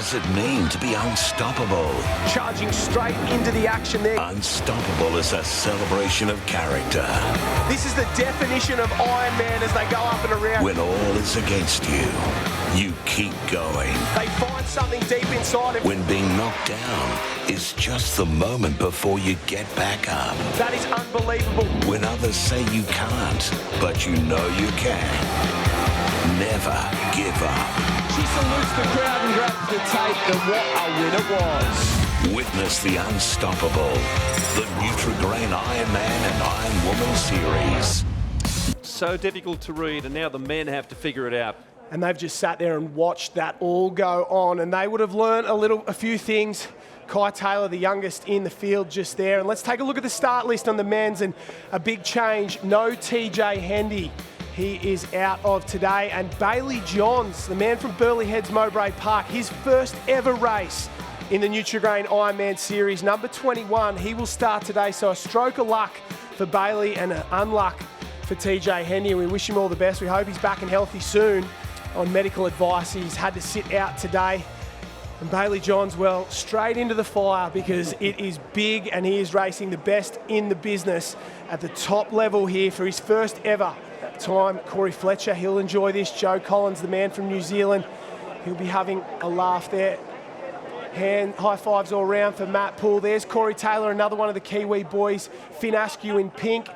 does it mean to be unstoppable? Charging straight into the action there. Unstoppable is a celebration of character. This is the definition of Iron Man as they go up and around. When all is against you, you keep going. They find something deep inside him. When being knocked down is just the moment before you get back up. That is unbelievable. When others say you can't, but you know you can. Never give up. She salutes the crowd and grabs the tape, and what a winner was. Witness the unstoppable, the Nutri-Grain IronMan and IronWoman series. So difficult to read, and now the men have to figure it out. And they've just sat there and watched that all go on, and they would have learned a few things. Kai Taylor, the youngest in the field, just there. And let's take a look at the start list on the men's, and a big change. No TJ Hendy. He is out of today. And Bailey Johns, the man from Burleigh Heads Mowbray Park, his first ever race in the Nutri-Grain IronMan series, number 21. He will start today, so a stroke of luck for Bailey and an unluck for TJ Hendy. And we wish him all the best. We hope he's back and healthy soon. On medical advice, he's had to sit out today. And Bailey Johns, well, straight into the fire, because it is big and he is racing the best in the business at the top level here for his first ever time. Corey Fletcher, he'll enjoy this. Joe Collins, the man from New Zealand, he'll be having a laugh there. Hand high fives all around for Matt Poole. There's Corey Taylor, another one of the Kiwi boys. Finn Askew in pink.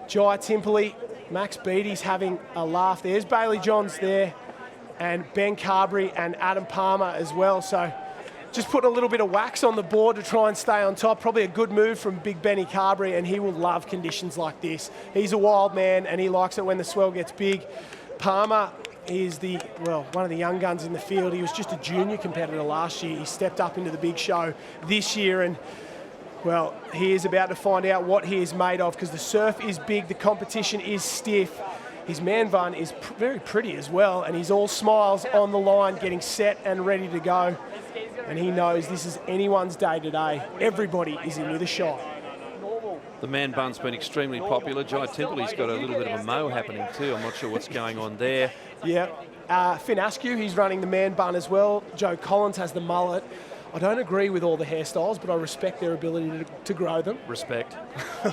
Jai Timperley, Max Beattie's having a laugh. There's Bailey Johns there, and Ben Carberry and Adam Palmer as well. So just putting a little bit of wax on the board to try and stay on top. Probably a good move from Big Benny Carberry, and he will love conditions like this. He's a wild man, and he likes it when the swell gets big. Palmer is one of the young guns in the field. He was just a junior competitor last year. He stepped up into the big show this year, and well, he is about to find out what he is made of, because the surf is big, the competition is stiff. His man bun is very pretty as well, and he's all smiles on the line, getting set and ready to go. And he knows this is anyone's day today. Everybody is in with a shot. The man bun's been extremely popular. Jai Timperley's got a little bit of a mow happening too. I'm not sure what's going on there. Yeah, Finn Askew, he's running the man bun as well. Joe Collins has the mullet. I don't agree with all the hairstyles, but I respect their ability to grow them. Respect.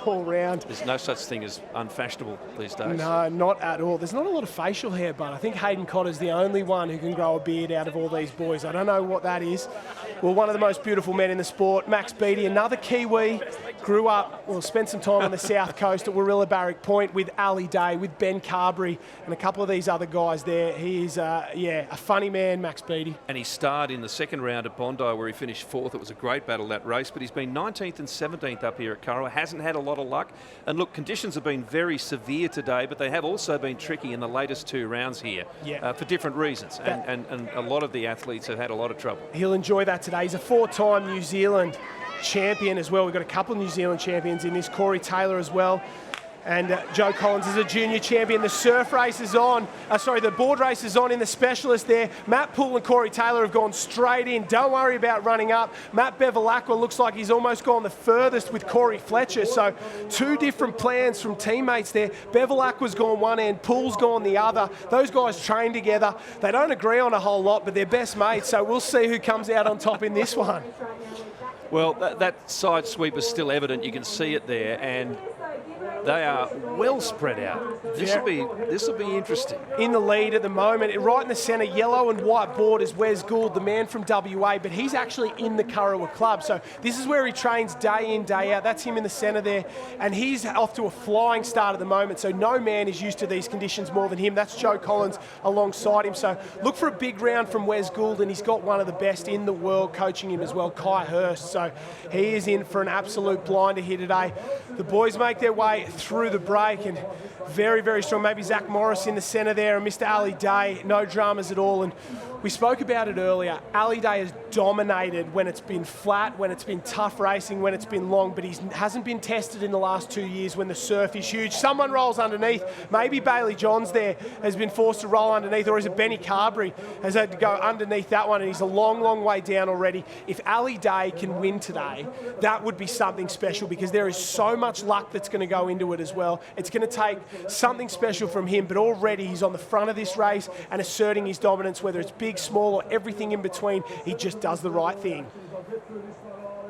All round. There's no such thing as unfashionable these days. No, not at all. There's not a lot of facial hair, but I think Hayden Cotter's the only one who can grow a beard out of all these boys. I don't know what that is. Well, one of the most beautiful men in the sport, Max Beattie, another Kiwi, grew up, spent some time on the south coast at Warilla Barrack Point with Ali Day, with Ben Carberry, and a couple of these other guys there. He is, a funny man, Max Beattie. And he starred in the second round at Bondi, where he finished fourth. It was a great battle, that race, but he's been 19th and 17th up here at Kurrawa. Hasn't had a lot of luck. And look, conditions have been very severe today, but they have also been tricky in the latest two rounds here for different reasons. And a lot of the athletes have had a lot of trouble. He'll enjoy that today. He's a four-time New Zealand champion as well. We've got a couple of New Zealand champions in this. Corey Taylor as well. And Joe Collins is a junior champion. The surf race is on. The board race is on in the specialist there. Matt Poole and Corey Taylor have gone straight in. Don't worry about running up. Matt Bevilacqua looks like he's almost gone the furthest with Corey Fletcher. So two different plans from teammates there. Bevilacqua's gone one end, Poole's gone the other. Those guys train together. They don't agree on a whole lot, but they're best mates. So we'll see who comes out on top in this one. Well, that side sweep is still evident. You can see it there, and they are well spread out. This will be interesting. In the lead at the moment, right in the centre, yellow and white board is Wes Gould, the man from WA, but he's actually in the Kurrawa club. So this is where he trains day in, day out. That's him in the centre there, and he's off to a flying start at the moment. So no man is used to these conditions more than him. That's Joe Collins alongside him. So look for a big round from Wes Gould, and he's got one of the best in the world coaching him as well, Kai Hurst. So he is in for an absolute blinder here today. The boys make their way through the break, and very, very strong. Maybe Zach Morris in the centre there, and Mr. Ali Day, no dramas at all. And we spoke about it earlier. Ali Day has dominated when it's been flat, when it's been tough racing, when it's been long, but he hasn't been tested in the last 2 years when the surf is huge. Someone rolls underneath. Maybe Bailey Johns there has been forced to roll underneath, or is it Benny Carberry has had to go underneath that one, and he's a long, long way down already. If Ali Day can win today, that would be something special, because there is so much luck that's going to go into into it as well. It's going to take something special from him, but already he's on the front of this race and asserting his dominance, whether it's big, small, or everything in between. He just does the right thing.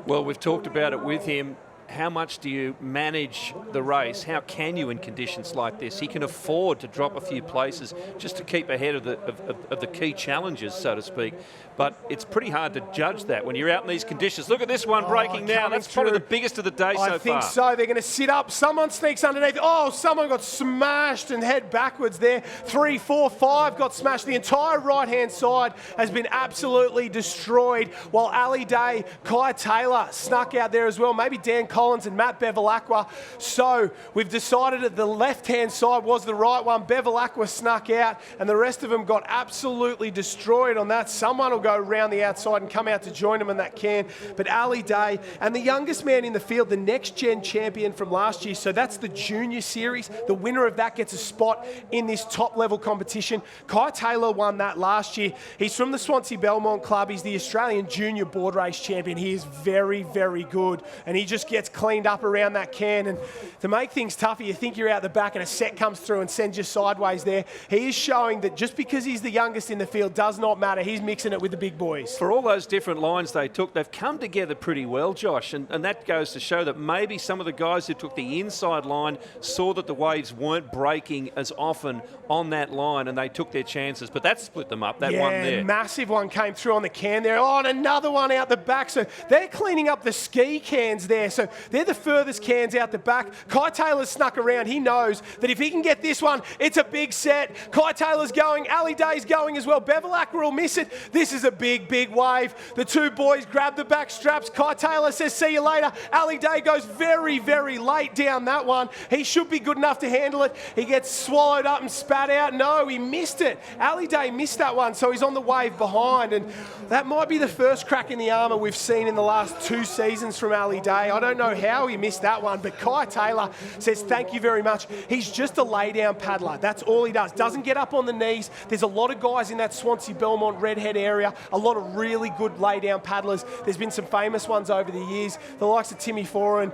Well, we've talked about it with him. How much do you manage the race? How can you in conditions like this? He can afford to drop a few places just to keep ahead of the key challenges, so to speak. But it's pretty hard to judge that when you're out in these conditions. Look at this one breaking now. That's probably the biggest of the day so far. I think so. They're going to sit up. Someone sneaks underneath. Oh, someone got smashed and head backwards there. 3, 4, 5 got smashed. The entire right-hand side has been absolutely destroyed, while Ali Day, Kai Taylor snuck out there as well. Maybe Dan Collins and Matt Bevilacqua. So we've decided that the left-hand side was the right one. Bevilacqua snuck out, and the rest of them got absolutely destroyed on that. Someone will go around the outside and come out to join them in that can. But Ali Day, and the youngest man in the field, the next-gen champion from last year, so that's the junior series. The winner of that gets a spot in this top-level competition. Kai Taylor won that last year. He's from the Swansea Belmont Club. He's the Australian junior board race champion. He is very, very good, and he just gets cleaned up around that can. And to make things tougher, you think you're out the back and a set comes through and sends you sideways there. He is showing that just because he's the youngest in the field does not matter. He's mixing it with the big boys. For all those different lines they took, they've come together pretty well, Josh, and that goes to show that maybe some of the guys who took the inside line saw that the waves weren't breaking as often on that line, and they took their chances. But that split them up, that one there. Massive one came through on the can there. Oh, and another one out the back. So they're cleaning up the ski cans there. So they're the furthest cans out the back. Kai Taylor's snuck around. He knows that if he can get this one, it's a big set. Kai Taylor's going. Ali Day's going as well. Bevilacqua will miss it. This is a big, big wave. The two boys grab the back straps. Kai Taylor says, see you later. Ali Day goes very, very late down that one. He should be good enough to handle it. He gets swallowed up and spat out. No, he missed it. Ali Day missed that one, so he's on the wave behind. And that might be the first crack in the armour we've seen in the last 2 seasons from Ali Day. I don't know how he missed that one, but Kai Taylor says thank you very much. He's just a lay-down paddler. That's all he does. Doesn't get up on the knees. There's a lot of guys in that Swansea Belmont Redhead area, a lot of really good lay-down paddlers. There's been some famous ones over the years, the likes of Timmy Foran,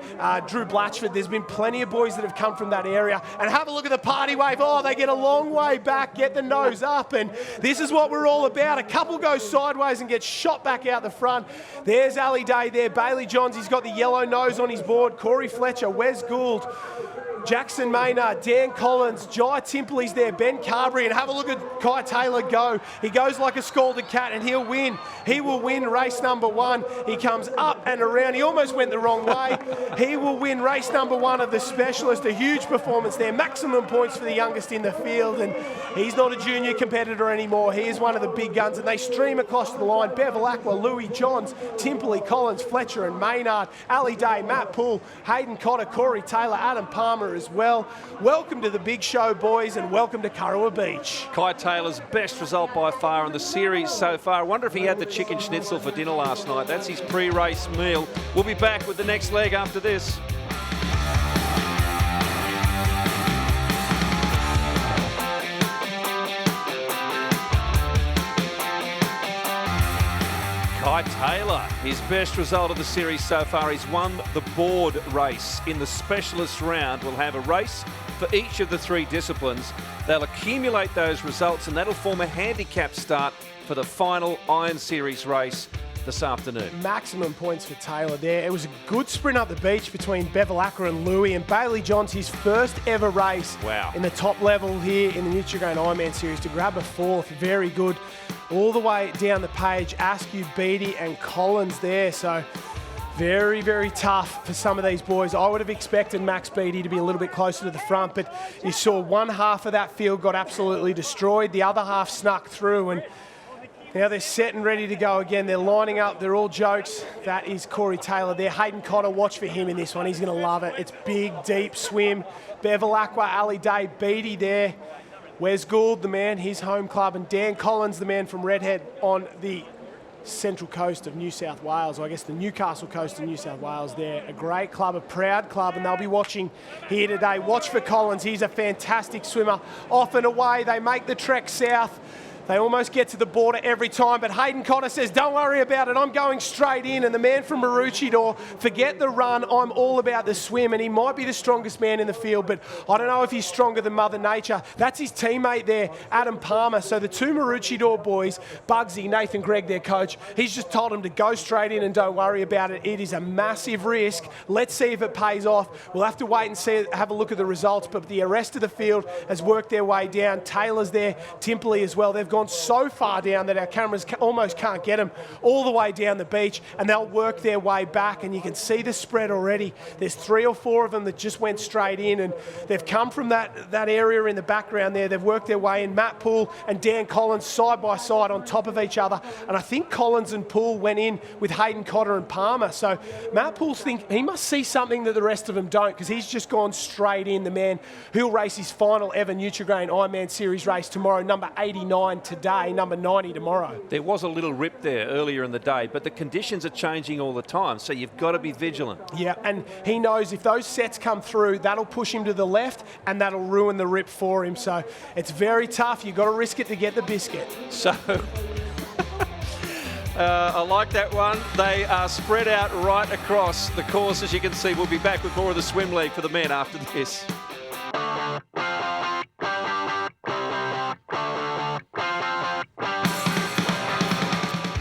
Drew Blatchford. There's been plenty of boys that have come from that area. And have a look at the party wave. Oh, they get a long way back, get the nose up, and this is what we're all about. A couple goes sideways and gets shot back out the front. There's Ali Day there. Bailey Johns, he's got the yellow nose on his board. Corey Fletcher, Wes Gould, Jackson Maynard, Dan Collins, Jai Timpley's there, Ben Carberry, and have a look at Kai Taylor go. He goes like a scalded cat and he'll win. He will win race number 1. He comes up and around. He almost went the wrong way. He will win race number 1 of the Specialist. A huge performance there. Maximum points for the youngest in the field, and he's not a junior competitor anymore. He is one of the big guns, and they stream across the line. Bevilacqua, Louis Johns, Timpley, Collins, Fletcher and Maynard, Ali Day, Matt Poole, Hayden Cotter, Corey Taylor, Adam Palmer as well. Welcome to the big show, boys, and welcome to Kurrawa Beach. Kai Taylor's best result by far in the series so far. I wonder if he had the chicken schnitzel for dinner last night. That's his pre-race meal. We'll be back with the next leg after this. Kai Taylor, his best result of the series so far. He's won the board race. In the specialist round, we'll have a race for each of the 3 disciplines. They'll accumulate those results, and that'll form a handicap start for the final Iron Series race this afternoon. Maximum points for Taylor there. It was a good sprint up the beach between Bevilacqua and Louis, and Bailey Johns, his first ever race in the top level here in the Nutri-Grain IronMan series, to grab a 4th. Very good. All the way down the page, Askew, Beattie and Collins there. So very, very tough for some of these boys. I would have expected Max Beattie to be a little bit closer to the front, but you saw one half of that field got absolutely destroyed. The other half snuck through, and now they're set and ready to go again. They're lining up. They're all jokes. That is Corey Taylor there. Hayden Cotter, watch for him in this one. He's going to love it. It's big, deep swim. Bevilacqua, Ali Day, Beattie there. Wes Gould, the man, his home club, and Dan Collins, the man from Redhead on the central coast of New South Wales, or I guess the Newcastle coast of New South Wales there. A great club, a proud club, and they'll be watching here today. Watch for Collins. He's a fantastic swimmer. Off and away, they make the trek south. They almost get to the border every time, but Hayden Cotter says, don't worry about it, I'm going straight in. And the man from Maroochydore, forget the run, I'm all about the swim. And he might be the strongest man in the field, but I don't know if he's stronger than Mother Nature. That's his teammate there, Adam Palmer. So the two Maroochydore boys, Bugsy, Nathan Gregg, their coach, he's just told them to go straight in and don't worry about it. It is a massive risk. Let's see if it pays off. We'll have to wait and see, have a look at the results, but the rest of the field has worked their way down. Taylor's there, Timperley as well. They've gone so far down that our cameras almost can't get them all the way down the beach, and they'll work their way back, and you can see the spread already. There's 3 or 4 of them that just went straight in, and they've come from that area in the background there. They've worked their way in. Matt Poole and Dan Collins side by side on top of each other, and I think Collins and Poole went in with Hayden Cotter and Palmer. So Matt Poole he must see something that the rest of them don't, because he's just gone straight in. The man who'll race his final ever Nutri-Grain IronMan Series race tomorrow, number 89 today, number 90 tomorrow. There was a little rip there earlier in the day, but the conditions are changing all the time, so you've got to be vigilant. Yeah, and he knows if those sets come through, that'll push him to the left and that'll ruin the rip for him. So it's very tough. You've got to risk it to get the biscuit. So I like that one. They are spread out right across the course, as you can see. We'll be back with more of the swim league for the men after this.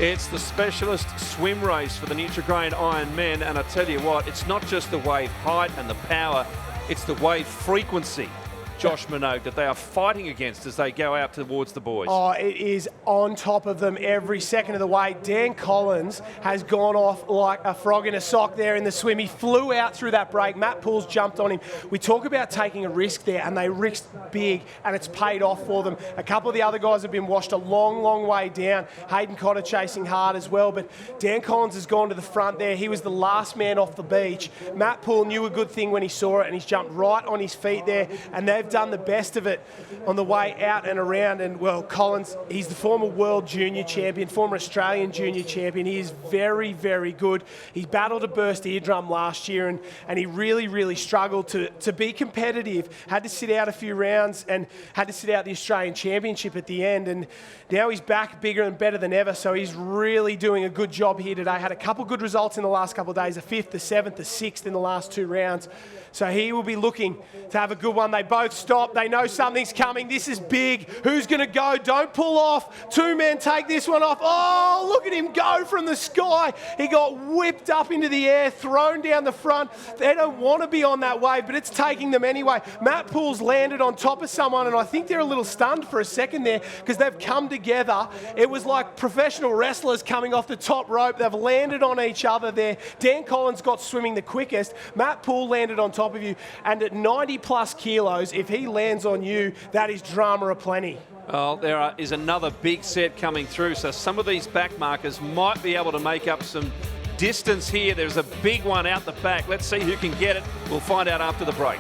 It's the specialist swim race for the Nutri-Grain IronMan, and I tell you what, it's not just the wave height and the power, it's the wave frequency, Josh Minogue, that they are fighting against as they go out towards the boys. Oh, it is on top of them every second of the way. Dan Collins has gone off like a frog in a sock there in the swim. He flew out through that break. Matt Poole's jumped on him. We talk about taking a risk there, and they risked big, and it's paid off for them. A couple of the other guys have been washed a long, long way down. Hayden Cotter chasing hard as well, but Dan Collins has gone to the front there. He was the last man off the beach. Matt Poole knew a good thing when he saw it, and he's jumped right on his feet there, and they've done the best of it on the way out and around. And well, Collins, he's the former world junior champion, former Australian junior champion. He is very, very good. He battled a burst eardrum last year, and he really, really struggled to be competitive. Had to sit out a few rounds and had to sit out the Australian Championship at the end, and now he's back bigger and better than ever. So he's really doing a good job here today. Had a couple good results in the last couple of days, the 5th, the 7th, the 6th in the last 2 rounds. So he will be looking to have a good one. They both stop. They know something's coming. This is big. Who's going to go? Don't pull off. 2 men take this one off. Oh, look at him go from the sky. He got whipped up into the air, thrown down the front. They don't want to be on that wave, but it's taking them anyway. Matt Poole's landed on top of someone, and I think they're a little stunned for a second there because they've come together. It was like professional wrestlers coming off the top rope. They've landed on each other there. Dan Collins got swimming the quickest. Matt Poole landed on top of you, and at 90 plus kilos, if he lands on you, that is drama aplenty. Well, there is another big set coming through, so some of these back markers might be able to make up some distance here. There's a big one out the back. Let's see who can get it. We'll find out after the break.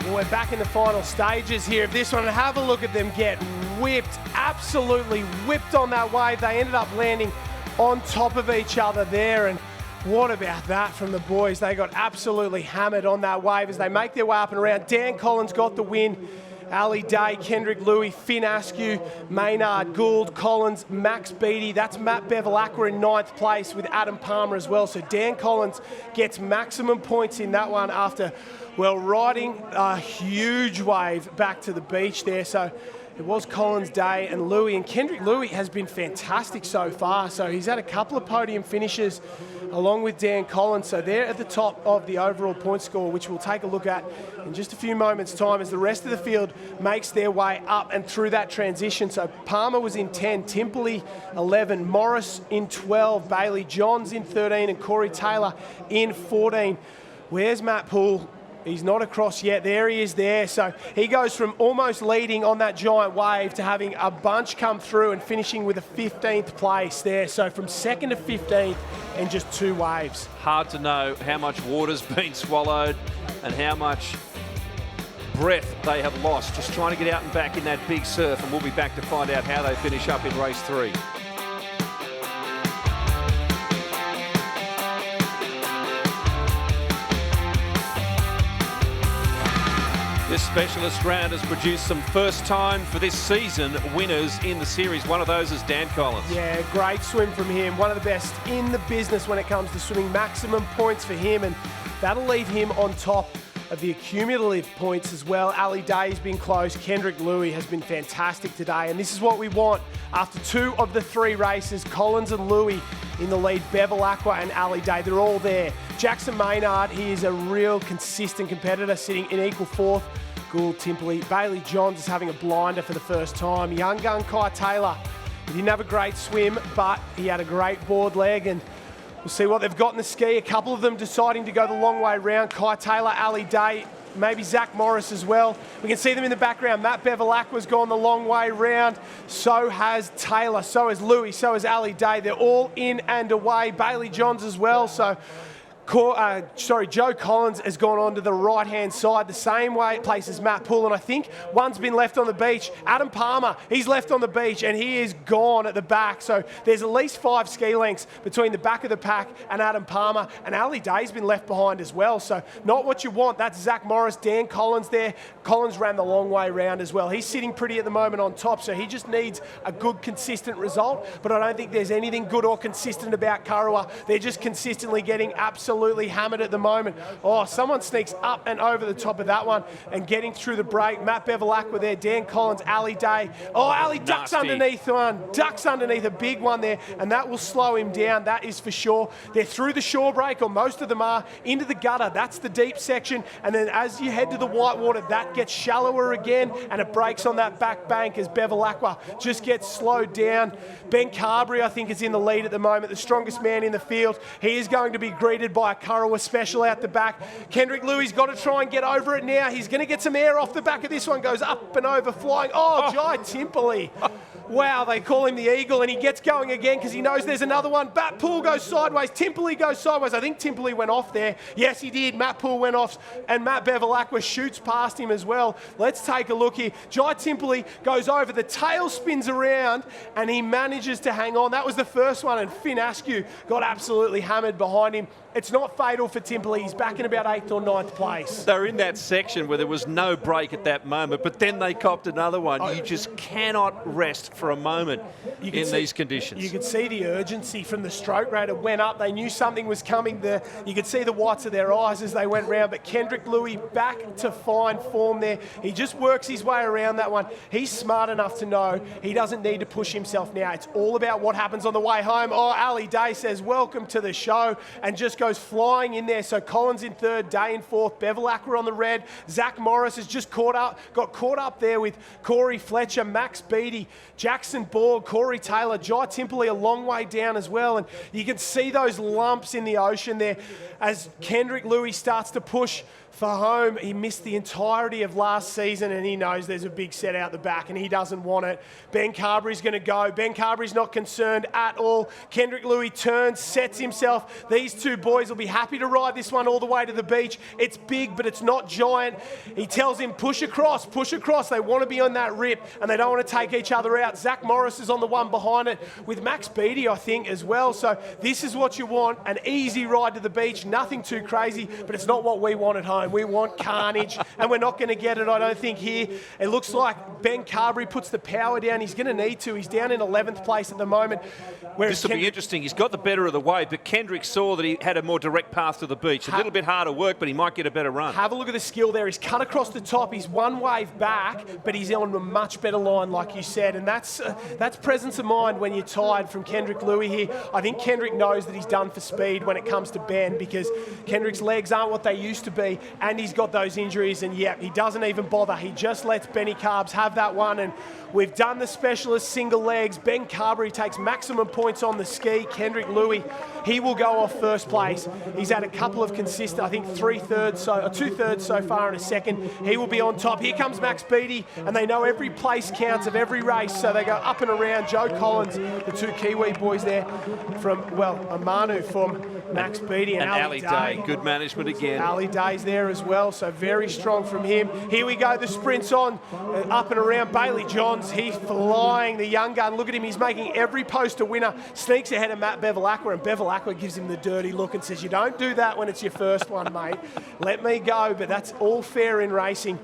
Well, we're back in the final stages here of this one, and have a look at them get whipped, absolutely whipped on that wave. They ended up landing on top of each other there, and what about that from the boys? They got absolutely hammered on that wave as they make their way up and around. Dan Collins got the win. Ali Day, Kendrick Louis, Finn Askew, Maynard Gould, Collins, Max Beattie. That's Matt Bevilacqua in 9th place with Adam Palmer as well. So Dan Collins gets maximum points in that one after, well, riding a huge wave back to the beach there. So it was Collins' day, and Louis, and Kendrick Louis has been fantastic so far. So he's had a couple of podium finishes along with Dan Collins. So they're at the top of the overall point score, which we'll take a look at in just a few moments' time as the rest of the field makes their way up and through that transition. So Palmer was in 10, Timperley 11, Morris in 12, Bailey Johns in 13, and Corey Taylor in 14. Where's Matt Poole? He's not across yet. There he is there. So he goes from almost leading on that giant wave to having a bunch come through and finishing with a 15th place there. So from 2nd to 15th in just 2 waves. Hard to know how much water's been swallowed and how much breath they have lost just trying to get out and back in that big surf, and we'll be back to find out how they finish up in race 3. this specialist round has produced some first time for this season winners in the series. One of those is Dan Collins. Yeah, great swim from him. One of the best in the business when it comes to swimming. Maximum points for him, and that'll leave him on top of the cumulative points as well. Ali Day's been close. Kendrick Louis has been fantastic today, and this is what we want. After 2 of the 3 races, Collins and Louis in the lead, Bevel Aqua and Ali Day, they're all there. Jackson Maynard, he is a real consistent competitor, sitting in equal 4th. Gould Timperley. Bailey Johns is having a blinder for the first time. Young gun Kai Taylor, he didn't have a great swim, but he had a great board leg, and we'll see what they've got in the ski. A couple of them deciding to go the long way round. Kai Taylor, Ali Day, maybe Zach Morris as well. We can see them in the background. Matt Bevilacqua's gone the long way round. So has Taylor, so has Louis, so has Ali Day. They're all in and away. Bailey Johns as well. So Joe Collins has gone on to the right-hand side, the same way place as Matt Poole, and I think one's been left on the beach. Adam Palmer, he's left on the beach, and he is gone at the back. So there's at least 5 ski lengths between the back of the pack and Adam Palmer, and Ali Day's been left behind as well. So not what you want. That's Zach Morris, Dan Collins there. Collins ran the long way round as well. He's sitting pretty at the moment on top, so he just needs a good, consistent result, but I don't think there's anything good or consistent about Kurrawa. They're just consistently getting absolutely hammered at the moment. Oh, someone sneaks up and over the top of that one and getting through the break. Matt Bevilacqua there, Dan Collins, Ali Day. Oh, Ali ducks underneath one, ducks underneath a big one there, and that will slow him down, that is for sure. They're through the shore break, or most of them are, into the gutter. That's the deep section, and then as you head to the whitewater, that gets shallower again, and it breaks on that back bank as Bevilacqua just gets slowed down. Ben Carberry, I think, is in the lead at the moment, the strongest man in the field. He is going to be greeted by a Kurrawa special out the back. Kendrick Louis got to try and get over it now. He's going to get some air off the back of this one. Goes up and over, flying. Oh, Jai Timperley. Wow, they call him the Eagle, and he gets going again because he knows there's another one. Matt Poole goes sideways. Timperley goes sideways. I think Timperley went off there. Yes, he did. Matt Poole went off, and Matt Bevilacqua shoots past him as well. Let's take a look here. Jai Timperley goes over. The tail spins around, and he manages to hang on. That was the first one, and Finn Askew got absolutely hammered behind him. It's not fatal for Timperley. He's back in about 8th or 9th place. They're in that section where there was no break at that moment, but then they copped another one. You just cannot rest for a moment in these conditions. You could see the urgency from the stroke rate. It went up. They knew something was coming there. You could see the whites of their eyes as they went round, but Kendrick Louis back to fine form there. He just works his way around that one. He's smart enough to know he doesn't need to push himself now. It's all about what happens on the way home. Oh, Ali Day says, welcome to the show, and just goes flying in there. So Collins in 3rd, Day in 4th, Bevilacqua on the red. Zach Morris has just got caught up there with Corey Fletcher, Max Beattie, Jackson Borg, Corey Taylor, Jai Timperley a long way down as well. And you can see those lumps in the ocean there as Kendrick Louis starts to push for home. He missed the entirety of last season, and he knows there's a big set out the back, and he doesn't want it. Ben Carberry's going to go. Ben Carberry's not concerned at all. Kendrick Louis turns, sets himself. These 2 boys will be happy to ride this one all the way to the beach. It's big, but it's not giant. He tells him, push across, push across. They want to be on that rip, and they don't want to take each other out. Zach Morris is on the one behind it with Max Beattie, I think, as well. So this is what you want, an easy ride to the beach, nothing too crazy, but it's not what we want at home. We want carnage, and we're not going to get it, I don't think, here. It looks like Ben Carberry puts the power down. He's going to need to. He's down in 11th place at the moment. This will be interesting. He's got the better of the wave, but Kendrick saw that he had a more direct path to the beach. A little bit harder work, but he might get a better run. Have a look at the skill there. He's cut across the top. He's one wave back, but he's on a much better line, like you said, and that's presence of mind when you're tired from Kendrick Louis here. I think Kendrick knows that he's done for speed when it comes to Ben, because Kendrick's legs aren't what they used to be, and he's got those injuries, and yeah, he doesn't even bother. He just lets Benny Carbs have that one, and we've done the specialist single legs. Ben Carberry takes maximum points on the ski. Kendrick Louis, he will go off 1st place. He's had a couple of consistent, I think 2/3 so far in a second. He will be on top. Here comes Max Beattie, and they know every place counts of every race, so they go up and around. Joe Collins, the 2 Kiwi boys there from, well, Amanu from Max Beattie, and Ali Day. Good management again. Ali Day's there as well, so very strong from him. Here we go, the sprint's on, up and around. Bailey Johns, he's flying, the young gun. Look at him, he's making every post a winner. Sneaks ahead of Matt Bevilacqua, and Bevilacqua gives him the dirty look and says, you don't do that when it's your first one, mate. Let me go, but that's all fair in racing.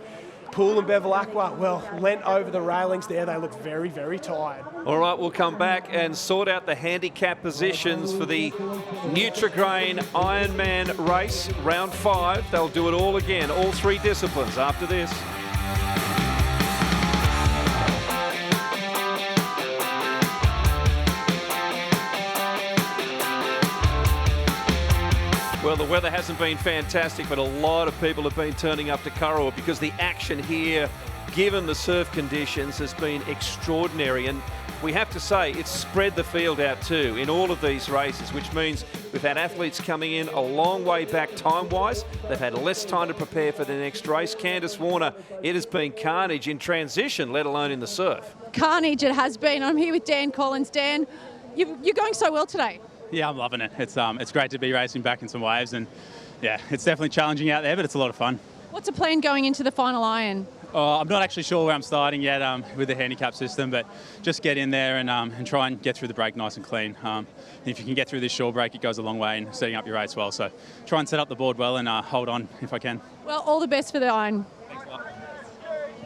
Poole and Bevilacqua, well, leant over the railings there. They look very, very tired. All right, we'll come back and sort out the handicap positions for the Nutri-Grain IronMan race, round 5. They'll do it all again, all 3 disciplines after this. Well, the weather hasn't been fantastic, but a lot of people have been turning up to Kurrawa because the action here, given the surf conditions, has been extraordinary. And we have to say it's spread the field out too in all of these races, which means we've had athletes coming in a long way back time-wise. They've had less time to prepare for the next race. Candice Warner, it has been carnage in transition, let alone in the surf. Carnage it has been. I'm here with Dan Collins. Dan, you're going so well today. Yeah, I'm loving it. It's great to be racing back in some waves, and yeah, it's definitely challenging out there, but it's a lot of fun. What's the plan going into the final iron? I'm not actually sure where I'm starting yet with the handicap system, but just get in there and try and get through the break nice and clean. If you can get through this shore break, it goes a long way in setting up your race well. So try and set up the board well and hold on if I can. Well, all the best for the iron.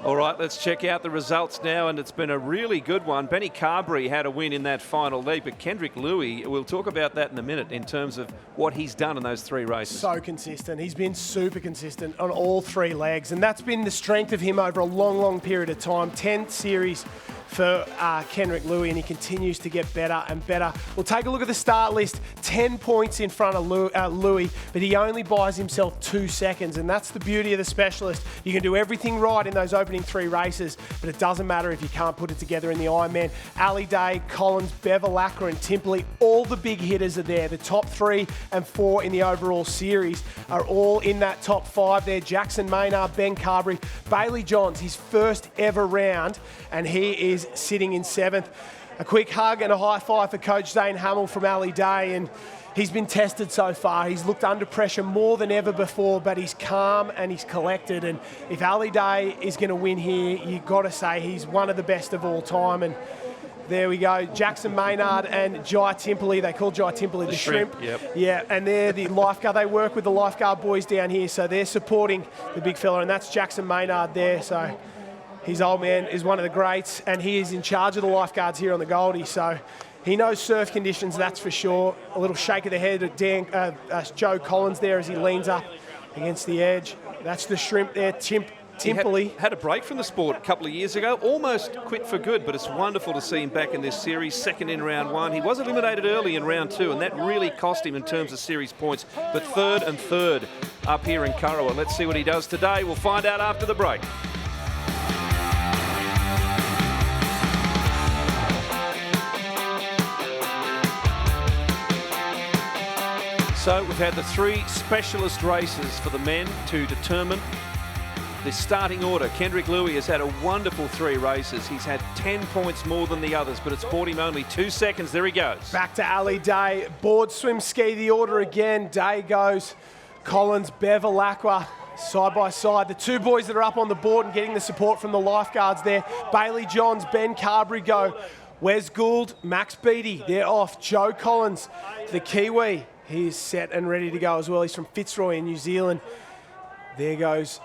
All right, let's check out the results now, and it's been a really good one. Benny Carberry had a win in that final league, but Kendrick Louis, we'll talk about that in a minute in terms of what he's done in those 3 races. So consistent. He's been super consistent on all 3 legs, and that's been the strength of him over a long, long period of time. 10th series for Kendrick Louis, and he continues to get better and better. We'll take a look at the start list. 10 points in front of Louis, but he only buys himself 2 seconds, and that's the beauty of the specialist. You can do everything right in those opening 3 races, but it doesn't matter if you can't put it together in the Ironman. Ali Day, Collins, Bevilacqua and Timperley, all the big hitters are there. The top 3 and 4 in the overall series are all in that top 5 there. Jackson Maynard, Ben Carberry, Bailey Johns, his first ever round, and he is sitting in 7th. A quick hug and a high five for Coach Zane Hamill from Ali Day, and he's been tested so far. He's looked under pressure more than ever before, but he's calm and he's collected. And if Ali Day is going to win here, you've got to say he's one of the best of all time. And there we go. Jackson Maynard and Jai Timperley. They call Jai Timperley the shrimp. Yep. Yeah, and they're the lifeguard. They work with the lifeguard boys down here, so they're supporting the big fella, and that's Jackson Maynard there. So his old man is one of the greats, and he is in charge of the lifeguards here on the Goldie. So he knows surf conditions, that's for sure. A little shake of the head at Joe Collins there as he leans up against the edge. That's the shrimp there, Timperley. Had a break from the sport a couple of years ago, almost quit for good, but it's wonderful to see him back in this series, 2nd in round 1. He was eliminated early in round 2, and that really cost him in terms of series points, but 3rd and 3rd up here in Kurrawa. Let's see what he does today. We'll find out after the break. So we've had the 3 specialist races for the men to determine the starting order. Kendrick Louis has had a wonderful 3 races. He's had 10 points more than the others, but it's bought him only 2 seconds. There he goes. Back to Ali Day. Board, swim, ski, the order again. Day goes. Collins, Bevilacqua, side by side. The 2 boys that are up on the board and getting the support from the lifeguards there. Bailey Johns, Ben Carberry go. Wes Gould, Max Beattie, they're off. Joe Collins, the Kiwi. He is set and ready to go as well. He's from Fitzroy in New Zealand. There goes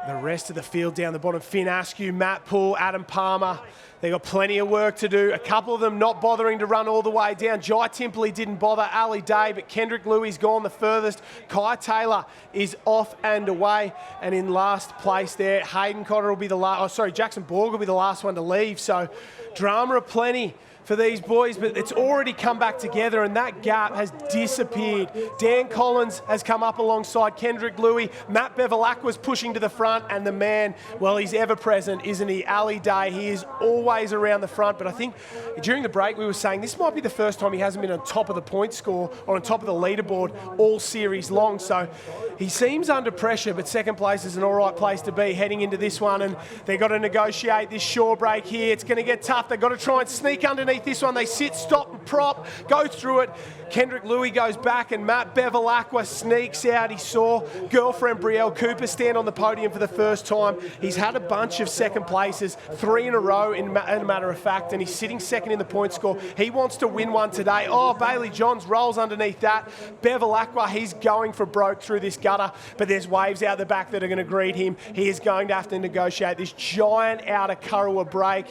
the rest of the field down the bottom. Finn Askew, Matt Poole, Adam Palmer. They've got plenty of work to do. A couple of them not bothering to run all the way down. Jai Timperley didn't bother. Ali Day, but Kendrick Louis gone the furthest. Kai Taylor is off and away. And in last place there, Hayden Cotter will be the last. Jackson Borg will be the last one to leave. So drama aplenty for these boys, but it's already come back together, and that gap has disappeared. Dan Collins has come up alongside Kendrick Louis. Matt Bevilacqua's pushing to the front, and the man, well, he's ever present, isn't he? Ali Day, he is always around the front, but I think during the break we were saying this might be the first time he hasn't been on top of the point score or on top of the leaderboard all series long, so he seems under pressure, but 2nd place is an all right place to be heading into this one, and they've got to negotiate this shore break here. It's going to get tough. They've got to try and sneak underneath this one. They sit, stop and prop, go through it. Kendrick Louis goes back, and Matt Bevilacqua sneaks out. He saw girlfriend Brielle Cooper stand on the podium for the first time. He's had a bunch of 2nd places, 3 in a row in a matter of fact, and he's sitting second in the point score. He wants to win one today. Oh, Bailey Johns rolls underneath that. Bevilacqua, he's going for broke through this gutter, but there's waves out the back that are going to greet him. He is going to have to negotiate this giant outer Kurrawa break,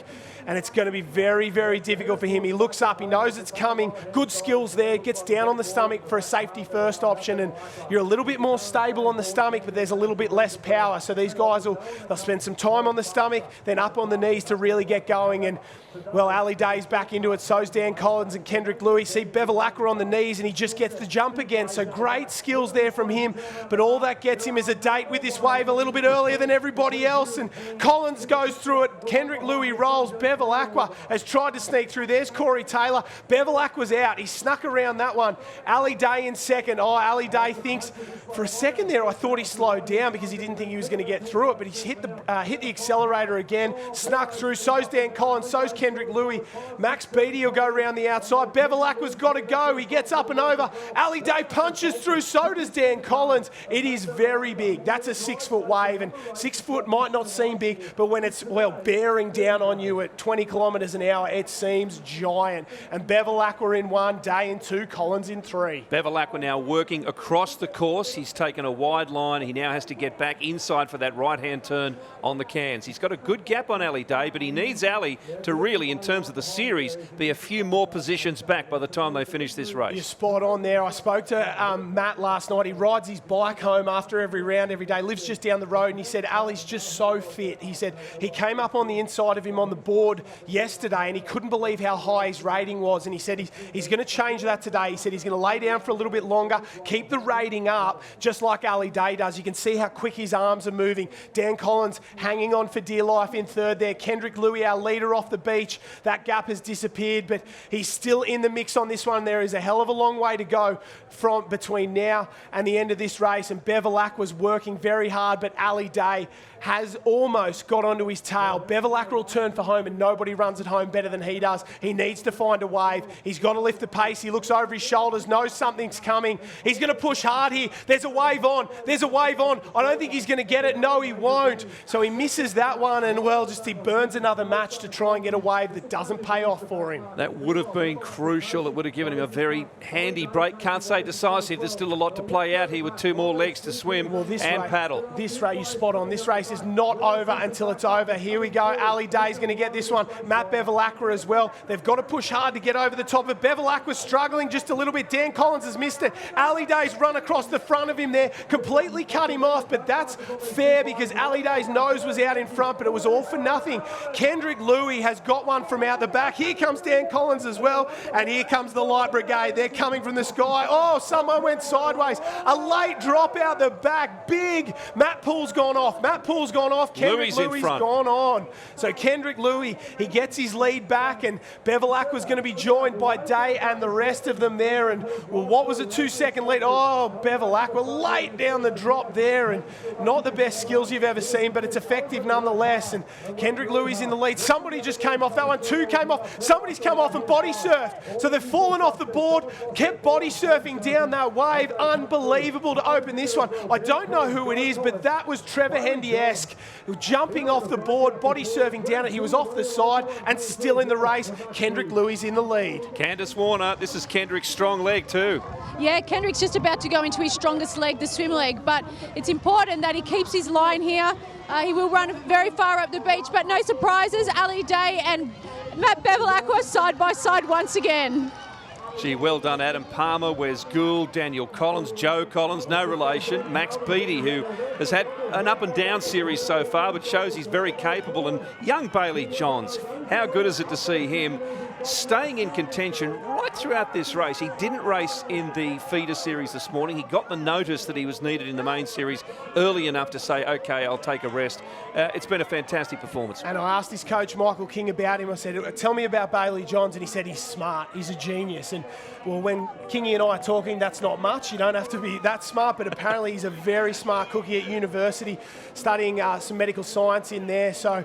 and it's going to be very, very difficult for him. He looks up, he knows it's coming, good skills there, gets down on the stomach for a safety first option, and you're a little bit more stable on the stomach, but there's a little bit less power. So these guys they'll spend some time on the stomach, then up on the knees to really get going. And well, Ali Day's back into it, so's Dan Collins and Kendrick Louis. See Bevilacqua on the knees, and he just gets the jump again. So great skills there from him, but all that gets him is a date with this wave a little bit earlier than everybody else. And Collins goes through it. Kendrick Louis rolls. Bevilacqua has tried to sneak through. There's Corey Taylor. Bevilacqua's out. He snuck around that one. Ali Day in second. Oh, Ali Day thinks for a second there, I thought he slowed down because he didn't think he was going to get through it, but he's hit the accelerator again, snuck through. So's Dan Collins, so's Kendrick Louis. Max Beattie will go around the outside. Bevilacqua's got to go. He gets up and over. Ali Day punches through. So does Dan Collins. It is very big. That's a 6 foot wave, and 6 foot might not seem big, but when it's, well, bearing down on you at 20 kilometres an hour, it seems giant. And Bevilacqua in 1, Day in 2, Collins in 3. Bevilacqua now working across the course. He's taken a wide line. He now has to get back inside for that right-hand turn on the cans. He's got a good gap on Ali Day, but he needs Ali to really, in terms of the series, be a few more positions back by the time they finish this race. You're spot on there. I spoke to Matt last night. He rides his bike home after every round every day, lives just down the road, and he said Ali's just so fit. He said he came up on the inside of him on the board yesterday, and he couldn't believe how high his rating was, and he said he's going to change that today. He said he's going to lay down for a little bit longer, keep the rating up, just like Ali Day does. You can see how quick his arms are moving. Dan Collins hanging on for dear life in third there. Kendrick Louis, our leader, off the beach. That gap has disappeared, but he's still in the mix on this one. There is a hell of a long way to go from between now and the end of this race, and Bevilacqua was working very hard, but Ali Day has almost got onto his tail. Bevilacqua will turn for home, and nobody runs at home better than he does. He needs to find a wave. He's got to lift the pace. He looks over his shoulders, knows something's coming. He's going to push hard here. There's a wave on. There's a wave on. I don't think he's going to get it. No, he won't. So he misses that one, and well, just he burns another match to try and get a wave that doesn't pay off for him. That would have been crucial. It would have given him a very handy break. Can't say decisive. There's still a lot to play out here with 2 more legs to swim and paddle. This race, you spot on. This race is not over until it's over. Here we go. Ali Day's going to get this one. Matt Bevilacqua as well. They've got to push hard to get over the top of it. Bevilacqua's struggling just a little bit. Dan Collins has missed it. Ali Day's run across the front of him there, completely cut him off, but that's fair because Ali Day's nose was out in front, but it was all for nothing. Kendrick Louis has got one from out the back. Here comes Dan Collins as well, and here comes the Light Brigade. They're coming from the sky. Oh, someone went sideways. A late drop out the back. Big. Matt Poole's gone off. Matt Poole's gone off. Kendrick Louis gone on. So Kendrick Louis, he gets his lead back, and Bevilacqua's going to be joined by Day and the rest of them there. And well, what was a 2-second lead? Oh, Bevilacqua late down the drop there, and not the best skills you've ever seen, but it's effective nonetheless. And Kendrick Louis in the lead. Somebody just came off that one. 2 came off. Somebody's come off and body surfed. So they've fallen off the board, kept body surfing down that wave. Unbelievable to open this one. I don't know who it is, but that was Trevor Hendy-esque. Jumping off the board, body surfing down it. He was off the side and still in the race. Kendrick Louis in the lead. Candice Warner, this is Kendrick's strong leg too. Yeah, Kendrick's just about to go into his strongest leg, the swim leg, but it's important that he keeps his line here. He will run very far up the beach, but no surprises. Ali Day and Matt Bevilacqua side by side once again. Gee, well done, Adam Palmer, Wes Gould, Daniel Collins, Joe Collins, no relation, Max Beattie, who has had an up and down series so far, but shows he's very capable, and young Bailey Johns, how good is it to see him staying in contention right throughout this race. He didn't race in the feeder series this morning. He got the notice that he was needed in the main series early enough to say, okay, I'll take a rest. It's been a fantastic performance. And I asked his coach, Michael King, about him. I said, tell me about Bailey Johns. And he said, he's smart. He's a genius. And, well, when Kingy and I are talking, that's not much. You don't have to be that smart. But apparently he's a very smart cookie at university, studying some medical science in there. So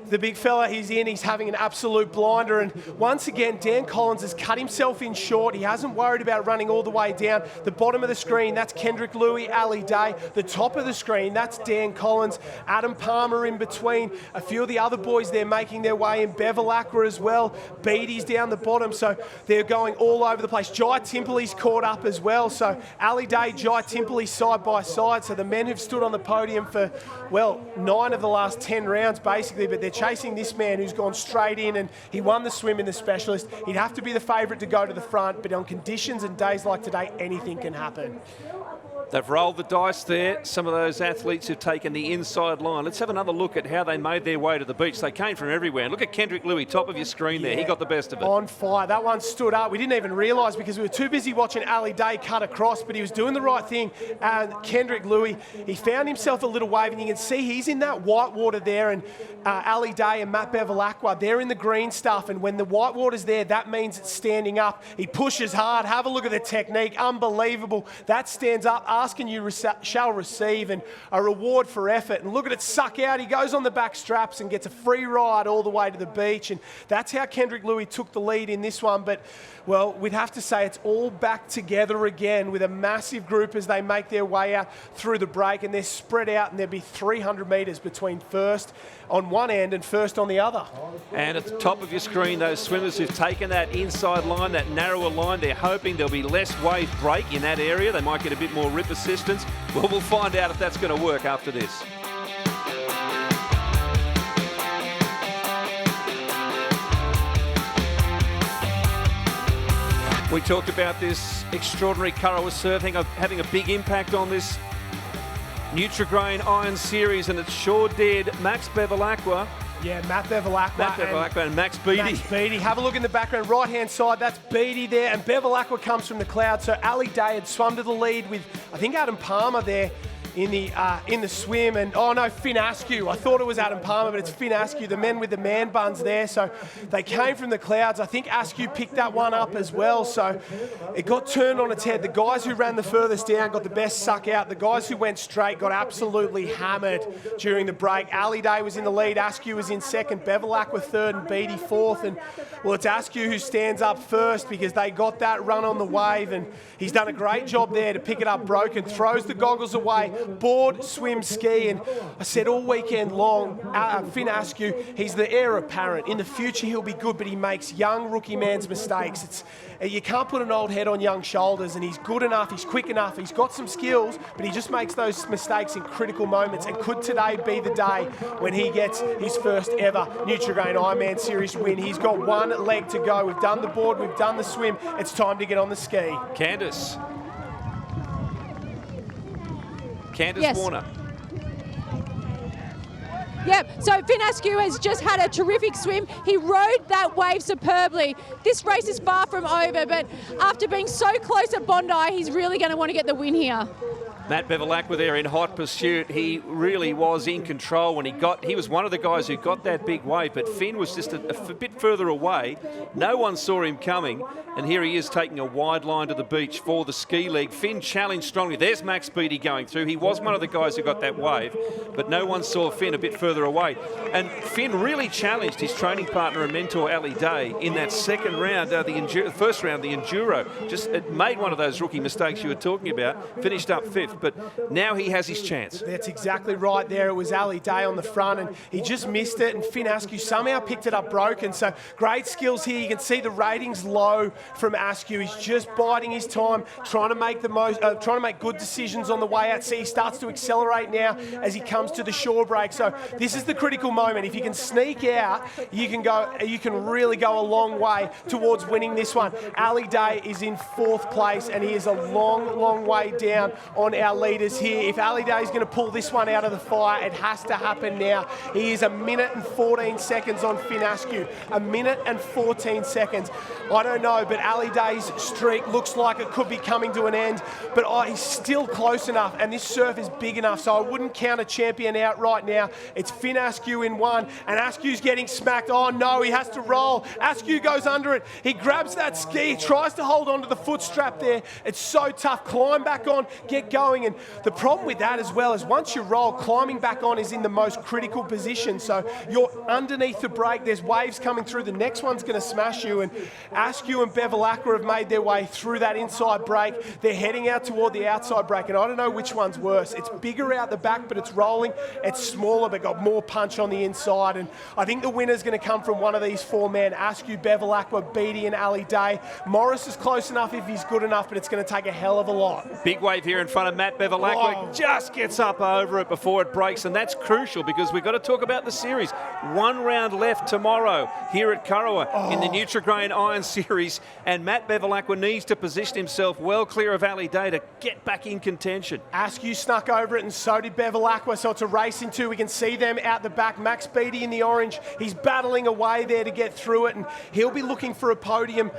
the big fella, he's in, he's having an absolute blinder. And once again, Dan Collins has cut himself in short. He hasn't worried about running all the way down. The bottom of the screen, that's Kendrick Louis, Ali Day. The top of the screen, that's Dan Collins, Adam Palmer in between. A few of the other boys there making their way in, Bevel Aqua as well. Beatty's down the bottom, so they're going all over the place. Jai Timperley's caught up as well. So Ali Day, Jai Timperley side by side. So the men who've stood on the podium for, well, 9 of the last 10 rounds basically, but they're chasing this man who's gone straight in, and he won the swim in the specialist. He'd have to be the favourite to go to the front, but on conditions and days like today, anything can happen. They've rolled the dice there, some of those athletes who've taken the inside line. Let's have another look at how they made their way to the beach. They came from everywhere. Look at Kendrick Louis, top of your screen there. He got the best of it. On fire. That one stood up. We didn't even realise because we were too busy watching Ali Day cut across, but he was doing the right thing. And Kendrick Louis, he found himself a little wave, and you can see he's in that white water there, and Ali Day and Matt Bevel Aqua, they're in the green stuff, and when the white water's there, that means it's standing up. He pushes hard. Have a look at the technique. Unbelievable. That stands up, asking you shall receive, and a reward for effort. And look at it suck out. He goes on the back straps and gets a free ride all the way to the beach, and that's how Kendrick Louis took the lead in this one. But, well, we'd have to say it's all back together again with a massive group as they make their way out through the break, and they're spread out, and there'll be 300 metres between first on one end and first on the other. And at the top of your screen, those swimmers who've taken that inside line, that narrower line, they're hoping there'll be less wave break in that area. They might get a bit more rip assistance. Well, we'll find out if that's going to work after this. We talked about this extraordinary Kurrawa surf having a big impact on this Nutri-Grain Iron Series, and it sure did. Max Bevel Aqua. Yeah, Matt Bevel Aqua and Max Beatty. Max Beatty. Have a look in the background, right-hand side. That's Beatty there, and Bevel Aqua comes from the cloud. So Ali Day had swum to the lead with, I think, Adam Palmer there in the swim, and oh no, Finn Askew. I thought it was Adam Palmer, but it's Finn Askew, the men with the man buns there. So they came from the clouds. I think Askew picked that one up as well. So it got turned on its head. The guys who ran the furthest down got the best suck out. The guys who went straight got absolutely hammered during the break. Ali Day was in the lead. Askew was in second. Bevel Aqua third, and Beatty fourth. And well, it's Askew who stands up first because they got that run on the wave, and he's done a great job there to pick it up broken. Throws the goggles away. Board, swim, ski, and I said all weekend long, Finn Askew, he's the heir apparent. In the future, he'll be good, but he makes young rookie man's mistakes. You can't put an old head on young shoulders, and he's good enough, he's quick enough, he's got some skills, but he just makes those mistakes in critical moments. And could today be the day when he gets his first ever Nutri-Grain IronMan Series win? He's got one leg to go. We've done the board, we've done the swim. It's time to get on the ski. Candice Yes. Warner. Yep, so Finn Askew has just had a terrific swim. He rode that wave superbly. This race is far from over, but after being so close at Bondi, he's really going to want to get the win here. Matt Bevel Aqua there in hot pursuit. He really was in control when he was one of the guys who got that big wave, but Finn was just a bit further away. No one saw him coming, and here he is taking a wide line to the beach for the ski league. Finn challenged strongly. There's Max Beatty going through. He was one of the guys who got that wave, but no one saw Finn a bit further away. And Finn really challenged his training partner and mentor, Ali Day, in that second round, the first round, the Enduro. Just it made one of those rookie mistakes you were talking about, finished up fifth. But now he has his chance. That's exactly right there. It was Ali Day on the front, and he just missed it, and Finn Askew somehow picked it up broken. So great skills here. You can see the ratings low from Askew. He's just biding his time, trying to make good decisions on the way out. See, he starts to accelerate now as he comes to the shore break. So this is the critical moment. If you can sneak out, you can really go a long way towards winning this one. Ali Day is in fourth place, and he is a long, long way down on our leaders here. If Ali Day is going to pull this one out of the fire, it has to happen now. He is 1 minute and 14 seconds on Finn Askew. 1 minute and 14 seconds. I don't know, but Ali Day's streak looks like it could be coming to an end, but he's still close enough, and this surf is big enough, so I wouldn't count a champion out right now. It's Finn Askew in one, and Askew's getting smacked. Oh no, he has to roll. Askew goes under it. He grabs that ski, tries to hold onto the foot strap there. It's so tough. Climb back on, get going. going. And the problem with that as well is once you roll, climbing back on is in the most critical position. So you're underneath the brake, there's waves coming through, the next one's going to smash you. And Askew and Bevilacqua have made their way through that inside brake. They're heading out toward the outside brake, and I don't know which one's worse. It's bigger out the back, but it's rolling. It's smaller, but got more punch on the inside. And I think the winner's going to come from one of these four men: Askew, Bevilacqua, Beattie, and Ali Day. Morris is close enough if he's good enough, but it's going to take a hell of a lot. Big wave here in front of Matt Bevilacqua. Just gets up over it before it breaks, and that's crucial because we've got to talk about the series. 1 round left tomorrow here at Kurrawa in the Nutri-Grain Iron Series, and Matt Bevilacqua needs to position himself well clear of Ali Day to get back in contention. Askew snuck over it, and so did Bevilacqua, so it's a race in two. We can see them out the back. Max Beattie in the orange. He's battling away there to get through it, and he'll be looking for a podium.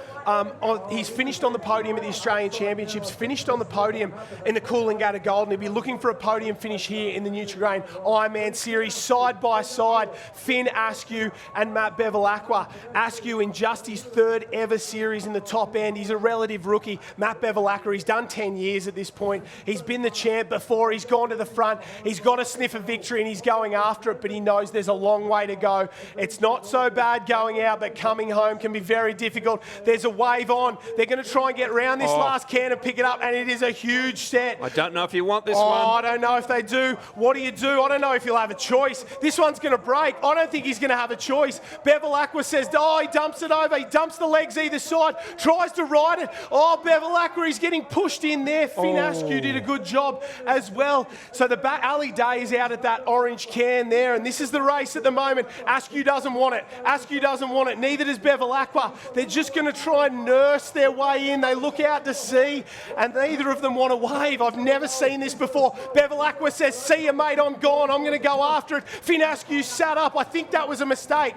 He's finished on the podium at the Australian Championships, finished on the podium in the Coolangatta Gold, and he'll be looking for a podium finish here in the Nutri-Grain Ironman Series, side by side, Finn Askew and Matt Bevilacqua. Askew in just his 3rd ever series in the top end. He's a relative rookie. Matt Bevilacqua, he's done 10 years at this point. He's been the champ before. He's gone to the front. He's got a sniff of victory, and he's going after it, but he knows there's a long way to go. It's not so bad going out, but coming home can be very difficult. There's a wave on. They're going to try and get around this last can and pick it up, and it is a huge set. I don't know if you want this one. I don't know if they do. What do you do? I don't know if you'll have a choice. This one's going to break. I don't think he's going to have a choice. Bevilacqua says, he dumps it over. He dumps the legs either side, tries to ride it. Bevilacqua, he's getting pushed in there. Finn Askew did a good job as well. So the Ali Day is out at that orange can there, and this is the race at the moment. Askew doesn't want it. Askew doesn't want it. Neither does Bevilacqua. They're just going to try and nurse their way in. They look out to sea, and neither of them want to wave. I've never seen this before. Bevilacqua says, "See you, mate, I'm gone. I'm going to go after it." Finn Askew sat up. I think that was a mistake.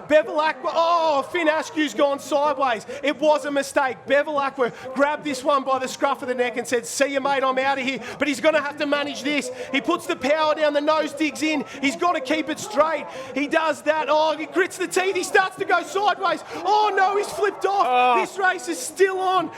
Bevilacqua, Finn Askew's gone sideways. It was a mistake. Bevilacqua grabbed this one by the scruff of the neck and said, "See you, mate, I'm out of here." But he's going to have to manage this. He puts the power down, the nose digs in. He's got to keep it straight. He does that. He grits the teeth. He starts to go sideways. No, he's flipped off. This race is still on.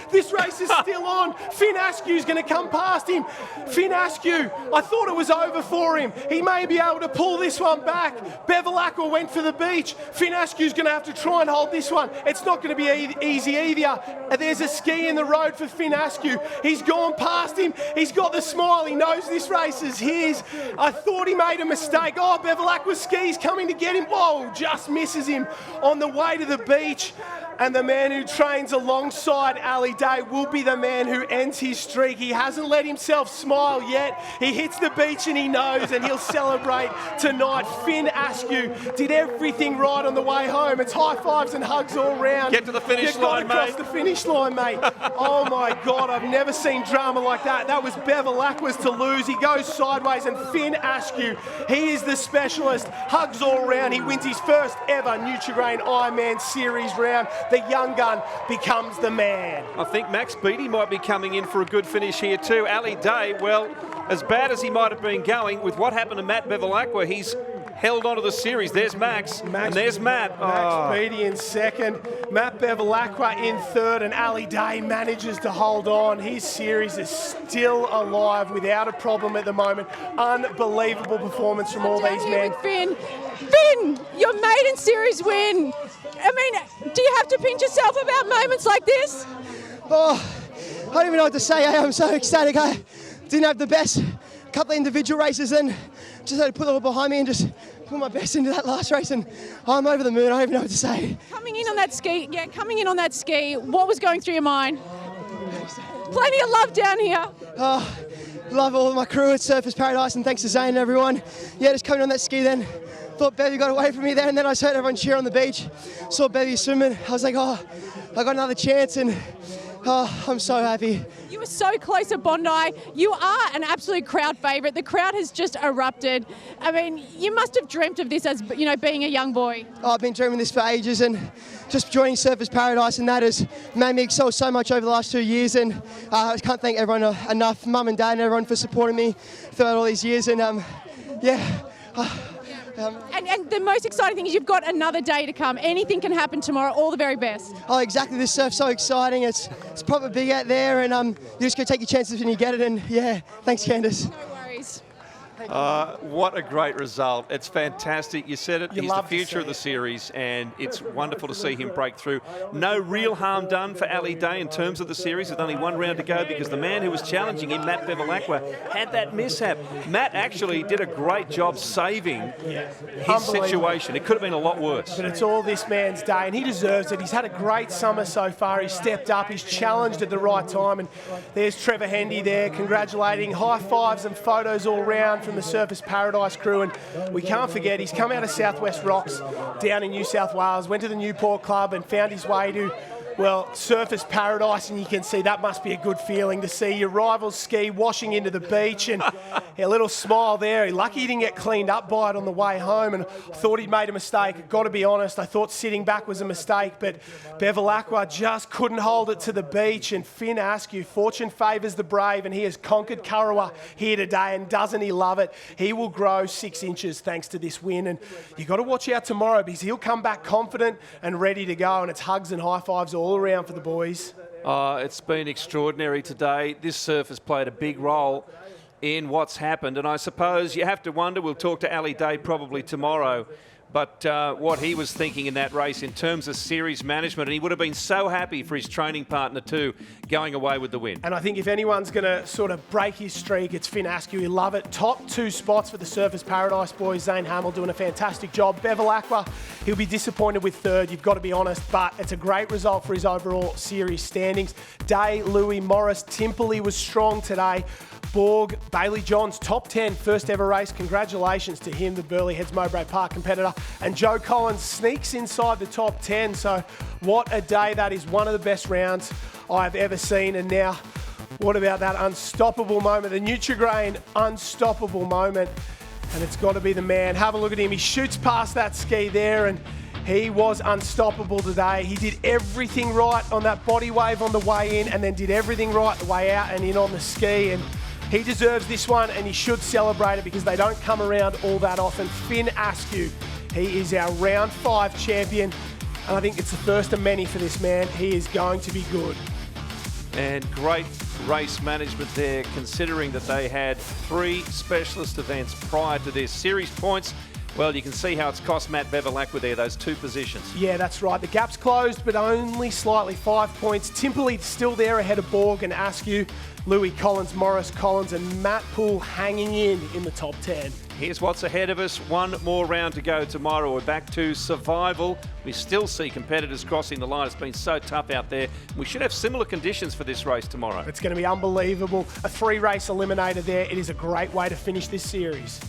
Finn Askew's going to come past him. Finn Askew, I thought it was over for him. He may be able to pull this one back. Bevilacqua went for the beach. Finn Askew's going to have to try and hold this one. It's not going to be easy either. There's a ski in the road for Finn Askew. He's gone past him. He's got the smile. He knows this race is his. I thought he made a mistake. Bevilacqua's ski's coming to get him. Just misses him on the way to the beach. And the man who trains alongside Ali Day will be the man who ends his streak. He hasn't let himself smile yet. He hits the beach and he knows, and he'll celebrate tonight. Finn Askew did everything right on the way home. It's high fives and hugs all round. Get to the finish line, mate. Across the finish line, mate. Oh my God, I've never seen drama like that. That was Bevilacqua's to lose. He goes sideways, and Finn Askew, he is the specialist. Hugs all round. He wins his 1st ever Nutri-Grain Ironman Series round. The young gun becomes the man. I think Max Beattie might be coming in for a good finish here too. Ali Day, well, as bad as he might have been going, with what happened to Matt Bevilacqua, he's held on to the series. There's Max and there's Matt. Max Beattie in 2nd, Matt Bevilacqua in 3rd, and Ali Day manages to hold on. His series is still alive without a problem at the moment. Unbelievable performance from all these men. Finn, your maiden series win. I mean, do you have to pinch yourself about moments like this? I don't even know what to say. I'm so ecstatic. I didn't have the best couple of individual races, and just had to put it all behind me and just put my best into that last race, and I'm over the moon. I don't even know what to say. Coming in on that ski, what was going through your mind? Plenty of love down here. Love all of my crew at Surfers Paradise, and thanks to Zane and everyone. Just coming on that ski then. Thought Bevy got away from me there, and then I heard everyone cheer on the beach. Saw Bevy swimming. I was like, I got another chance, and I'm so happy. You were so close at Bondi. You are an absolute crowd favourite. The crowd has just erupted. I mean, you must have dreamt of this as, being a young boy. I've been dreaming this for ages, and just joining Surfers Paradise, and that has made me excel so much over the last 2 years, and I can't thank everyone enough, Mum and Dad and everyone, for supporting me throughout all these years, and And the most exciting thing is you've got another day to come. Anything can happen tomorrow. All the very best. Oh, exactly. This surf's so exciting. It's proper big out there, and you just got to take your chances when you get it. And yeah, thanks, Candice. No worries. What a great result. It's fantastic. You said it. He's the love to future of see the it. series, and it's wonderful to see him break through. No real harm done for Ali Day in terms of the series with only one round to go, because the man who was challenging him, Matt Bevilacqua, had that mishap. Matt actually did a great job saving his situation. It could have been a lot worse. But it's all this man's day, and he deserves it. He's had a great summer so far. He's stepped up. He's challenged at the right time. And there's Trevor Hendy there congratulating. High fives and photos all round from the Surfers Paradise crew. And we can't forget, he's come out of Southwest Rocks down in New South Wales, went to the Newport Club and found his way to, well, Surfers Paradise, and you can see that must be a good feeling to see your rivals ski washing into the beach, and a little smile there. Lucky he didn't get cleaned up by it on the way home, and I thought he'd made a mistake. Got to be honest, I thought sitting back was a mistake, but Bevilacqua just couldn't hold it to the beach, and Finn Askew, fortune favours the brave, and he has conquered Kurrawa here today, and doesn't he love it? He will grow 6 inches thanks to this win, and you've got to watch out tomorrow, because he'll come back confident and ready to go, and it's hugs and high fives all around for the boys. It's been extraordinary today. This surf has played a big role in what's happened, and I suppose you have to wonder, we'll talk to Ali Day probably tomorrow, but what he was thinking in that race in terms of series management, and he would have been so happy for his training partner too, going away with the win. And I think if anyone's going to sort of break his streak, it's Finn Askew. He love it. Top 2 spots for the Surfers Paradise boys. Zane Hamill doing a fantastic job. Bevilacqua, he'll be disappointed with 3rd, you've got to be honest, but it's a great result for his overall series standings. Day, Louis, Morris, Timperley was strong today. Borg, Bailey Johns, top 10, first ever race. Congratulations to him, the Burleigh Heads Mowbray Park competitor. And Joe Collins sneaks inside the top 10. So what a day that is. One of the best rounds I've ever seen. And now, what about that unstoppable moment? The Nutri-Grain unstoppable moment. And it's got to be the man. Have a look at him. He shoots past that ski there, and he was unstoppable today. He did everything right on that body wave on the way in, and then did everything right the way out and in on the ski. And he deserves this one, and he should celebrate it, because they don't come around all that often. Finn Askew, he is our round 5 champion, and I think it's the first of many for this man. He is going to be good. And great race management there, considering that they had 3 specialist events prior to this. Series points, well, you can see how it's cost Matt Bevilacqua there, those 2 positions. Yeah, that's right. The gap's closed, but only slightly, 5 points. Timperley still there ahead of Borg and Askew. Louis Collins, Morris Collins, and Matt Poole hanging in the top 10. Here's what's ahead of us. 1 more round to go tomorrow. We're back to survival. We still see competitors crossing the line. It's been so tough out there. We should have similar conditions for this race tomorrow. It's going to be unbelievable. A 3-race eliminator there. It is a great way to finish this series.